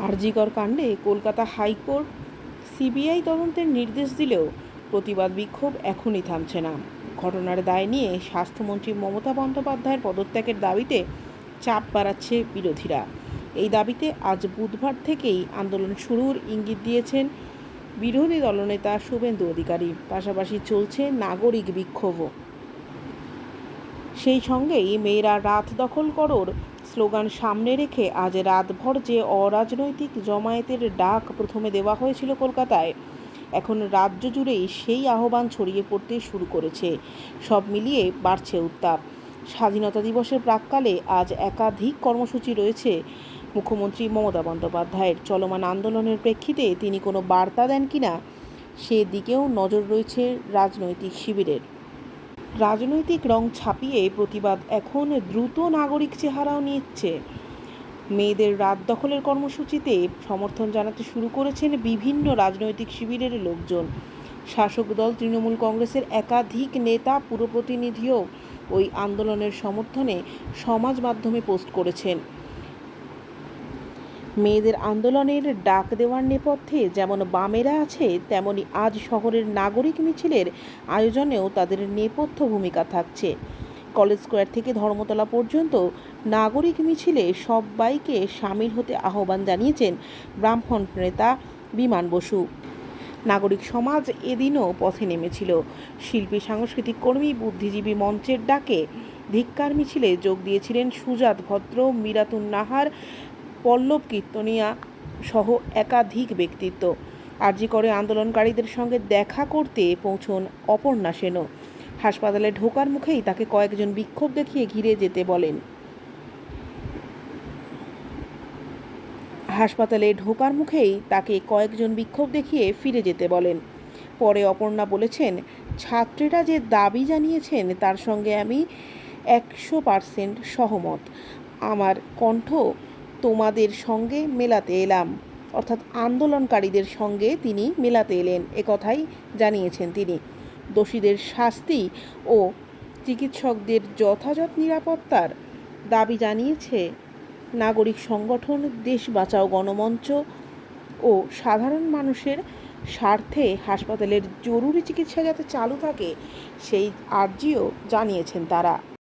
আরজিকর কাণ্ডে Kolkata high court CBI তদন্তের নির্দেশ দিলেও প্রতিবাদ বিক্ষোভ এখনই থামছে না। ঘটনার দায় নিয়ে স্বাস্থ্যমন্ত্রী মমতা বন্দ্যোপাধ্যায়ের পদত্যাগের দাবিতে চাপ বাড়াচ্ছে বিরোধীরা। এই দাবিতে আজ বুধবার থেকেই আন্দোলন শুরুর ইঙ্গিত দিয়েছেন বিরোধী দলনেতা শুভেন্দু অধিকারী। পাশাপাশি চলছে নাগরিক বিক্ষোভও। সেই সঙ্গেই মেয়েরা রাত দখল করোর স্লোগান সামনে রেখে আজ রাতভর যে অরাজনৈতিক জমায়েতের ডাক প্রথমে দেওয়া হয়েছিল কলকাতায়, এখন রাজ্য জুড়েই সেই আহ্বান ছড়িয়ে পড়তে শুরু করেছে। সব মিলিয়ে বাড়ছে উত্তাপ। স্বাধীনতা দিবসের প্রাক্কালে আজ একাধিক কর্মসূচি রয়েছে মুখ্যমন্ত্রী মমতা বন্দ্যোপাধ্যায়ের। চলমান আন্দোলনের প্রেক্ষিতে তিনি কোনো বার্তা দেন কিনা সেদিকেও নজর রয়েছে রাজনৈতিক শিবিরের। রাজনৈতিক রং ছাপিয়ে প্রতিবাদ এখন দ্রুত নাগরিক চেহারাও নিচ্ছে। মেয়েদের রাত দখলের কর্মসূচিতে সমর্থন জানাতে শুরু করেছেন বিভিন্ন রাজনৈতিক শিবিরের লোকজন। শাসক দল তৃণমূল কংগ্রেসের একাধিক নেতা, পুরপ্রতিনিধিও ওই আন্দোলনের সমর্থনে সমাজ মাধ্যমে পোস্ট করেছেন। মেয়েদের আন্দোলনের ডাক দেওয়ার নেপথ্যে যেমন বামেরা আছে, তেমনি আজ শহরের নাগরিক মিছিলের আয়োজনেও তাদের নেপথ্য ভূমিকা থাকছে। কলেজ স্কোয়ার থেকে ধর্মতলা পর্যন্ত নাগরিক মিছিলে সবাইকে সামিল হতে আহ্বান জানিয়েছেন বামফ্রন্ট নেতা বিমান বসু। নাগরিক সমাজ এদিনও পথে নেমেছিল। শিল্পী, সাংস্কৃতিক কর্মী, বুদ্ধিজীবী মঞ্চের ডাকে ধিক্কার মিছিলে যোগ দিয়েছিলেন সুজাত ভদ্র, মিরাতুন নাহার, পল্লব কীর্তনিয়া সহ একাধিক ব্যক্তিত্ব। আরজিকরে আন্দোলনকারীদের সঙ্গে দেখা করতে পৌঁছন অপর্ণা সেনও। হাসপাতালে ঢোকার মুখেই তাকে কয়েকজন বিক্ষোভ দেখিয়ে ঘিরে যেতে বলেন। ফিরে যেতে বলেন। পরে অপর্ণা বলেছেন, ছাত্রীরা যে দাবি জানিয়েছেন তার সঙ্গে আমি 100% সহমত। আমার কণ্ঠ তোমাদের সঙ্গে মেলাতে এলাম, অর্থাৎ আন্দোলনকারীদের সঙ্গে তিনি মেলাতে এলেন, একথাই জানিয়েছেন তিনি। দোষীদের শাস্তি ও চিকিৎসকদের যথাযথ নিরাপত্তার দাবি জানিয়েছে নাগরিক সংগঠন দেশ বাঁচাও গণমঞ্চ ও সাধারণ মানুষের স্বার্থে হাসপাতালের জরুরি চিকিৎসা যাতে চালু থাকে সেই আর্জিও জানিয়েছেন তারা।